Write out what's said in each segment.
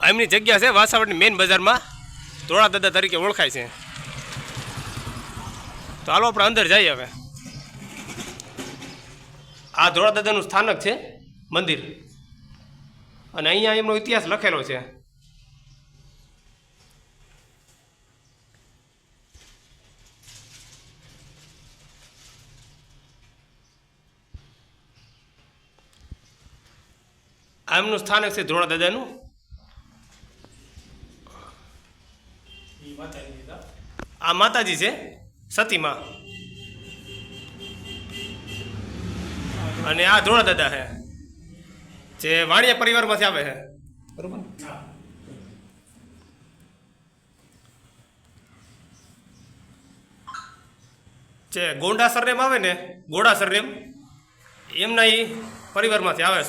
એમની જગ્યા છે વાસાવડની મેઇન બજારમાં, ધોળા દાદા તરીકે ઓળખાય છે. તો હાલો આપણે અંદર જઈએ હવે. આ ધોળા દાદાનું સ્થાનક છે, મંદિર, અને અહીંયા એમનો ઇતિહાસ લખેલો છે. આ એમનું સ્થાનક છે ધોળા દાદાનું. આ માતાજી છે સતીમાં, અને આ ધોળા દાદા છે જે વાણિયા પરિવારમાંથી આવે છે, બરોબર. જે ગોંડા સરનેમ આવે ને, ગોડા સરનેમ, એમના એ પરિવારમાંથી આવે.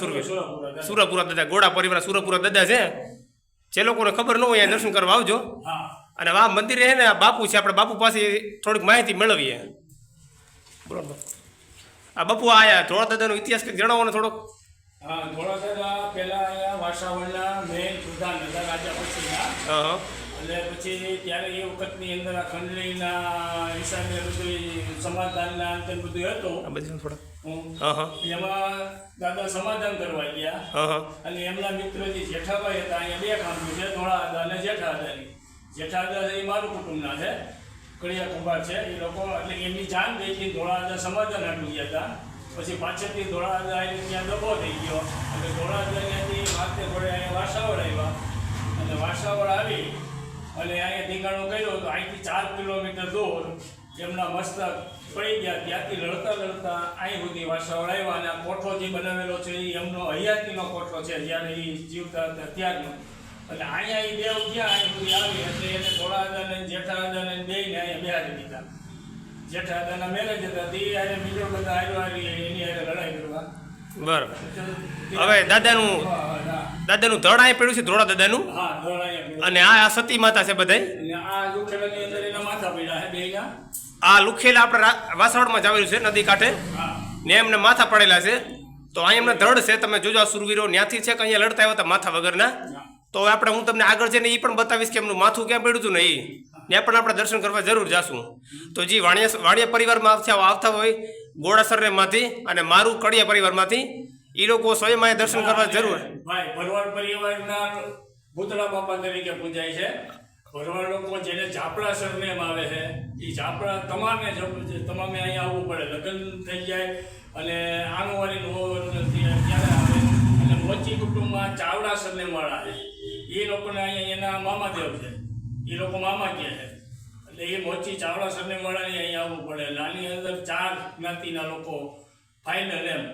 સુરપુરા દાદા, ગોડા પરિવાર સુરપુરા દાદા છે. જે લોકોને ખબર ન હોય દર્શન કરવા આવજો. અને આ મંદિરે છે ને આ બાપુ છે, આપણે બાપુ પાસે થોડીક માહિતી મેળવીએ. બરોબર. આ બાપુ આયા ધોળા દાદાનો ઇતિહાસ કંઈક જણાવો ને થોડોક. હા, ધોળા દાદા પહેલા અહીંયા વાસાવડના મેન સુધાર નગર રાજા પછીના, એટલે પછી ત્યારે એ વખતની અંદર આ ખંડણીના હિસાબે બધું સમાધાનના અંતે બધું હતું. એમાં દાદા સમાધાન કરવા ગયા, અને એમના મિત્ર જે જેઠાભાઈ હતા, અહીંયા બે ખાંભી છે, ધોળા દાદા અને જેઠા દાદાની. જેઠા દાદા એ મારું કુટુંબના છે, કડિયા કુંભાર છે એ લોકો. એટલે એમની જાન ગઈ હતી, ધોળા દાદા સમાધાન આપી ગયા હતા. પછી પાછળથી ધોળા દાદા ત્યાં દબો થઈ ગયો, અને ધોળા દાદા ત્યાંથી માથે ઘોડે અહીંયા વાસાવડ આવ્યા, અને વાસાવડ આવી અને અહીંયા ઠીકાણું કર્યું. તો અહીંથી 4 કિલોમીટર દૂર એમના મસ્તક પડી ગયા. ત્યાંથી લડતા લડતા અહીં સુધી વાસાવડ આવ્યા, અને આ કોઠો જે બનાવેલો છે એ એમનો હયાતીનો કોઠો છે, જ્યારે એ જીવતા હતા ત્યારનો. એટલે અહીંયા એ દેવ ગયા અહીં સુધી આવી, એટલે એને ધોળા દાદાને જેઠા દાદાને બેયને અહીંયા બેહાડી દીધા. જેઠા દાદાના મેરેજ હતા, તે આજે બીજો બધા આવી એની હારે લડાઈ કરવા. બરાબર. હવે દાદાનું ધડ અહીં પડ્યું છે ધોળા દાદાનું. હા, ધોળા અહીંયા. અને આ સતી માતા છે બધા. આ લુખેલાની અંદર એના માથા પડ્યા છે બેયના. આ લુખેલા આપણે વાસવડમાં જ આવેલું છે નદી કાંઠે, ને એમને માથા પડેલા છે. તો અહીં એમના ધડ છે, તમે જોજો. સુરવીરો ત્યાંથી છે કે અહીંયા લડતા આવ્યા હતા માથા વગરના. તો આપણે હું તમને આગળ જઈને એ પણ બતાવીશ કે એમનું માથું ક્યાં પડ્યું હતું ને એ ત્યાં પણ આપણે દર્શન કરવા જરૂર જાશું. તો જે વાણિયા પરિવારમાં આવતા હોય ગોડા સરનેમમાંથી અને મારું કડિયા પરિવારમાંથી, એ લોકો સ્વયં અહીંયા દર્શન કરવા જરૂર. ભાઈ ભરવાડ પરિવારના ભૂતળા બાપા તરીકે પૂજાય છે. ભરવાડ લોકો જેને ઝાપડા સરનેમ આવે છે, એ ઝાપડા તમામે અહીંયા આવવું પડે. લગ્ન થઈ જાય અને આંગણવાડીનું ત્યારે આવે. અને મોચી કુટુંબમાં ચાવડા સરનેમવાળા છે, એ લોકોને અહીંયા એના મામાદેવ છે, એ લોકો મામા કહે છે. એટલે એ મોચી ચાવડા સરનેમવાળાને અહીંયા આવવું પડે. આની અંદર 4 જ્ઞાતિના લોકો ફાઇનલ એમ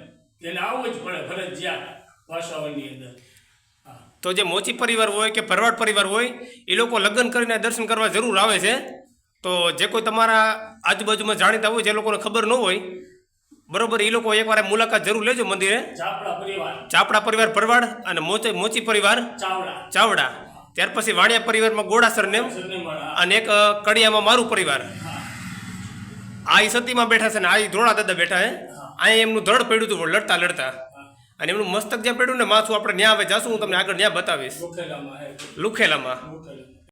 એને આવવું જ પડે ફરજિયાત વાસાવડની અંદર. તો જે મોચી પરિવાર હોય કે ભરવાડ પરિવાર હોય, એ લોકો લગ્ન કરીને દર્શન કરવા જરૂર આવે છે. તો જે કોઈ તમારા આજુબાજુમાં જાણીતા હોય, જે લોકોને ખબર ન હોય, બરોબર, એ લોકો એકવાર મુલાકાત જરૂર લેજો મંદિરે. ચાપડા પરિવાર ભરવાડ અને મોચી પરિવાર ચાવડા. ત્યાર પછી વાણિયા પરિવારમાં ગોડા સરનેમ, અને એક કડિયામાં મારું પરિવાર. આ સતીમાં બેઠા છે ને આ ધોળા દાદા બેઠા છે. અહીંયા એમનું ધડ પડ્યું હતું લડતા લડતા, અને એમનું મસ્તક જ્યાં પડ્યું ને માથું, આપણે ત્યાં હવે જાશું, હું તમને આગળ ત્યાં બતાવીશ. લુખેલામાં.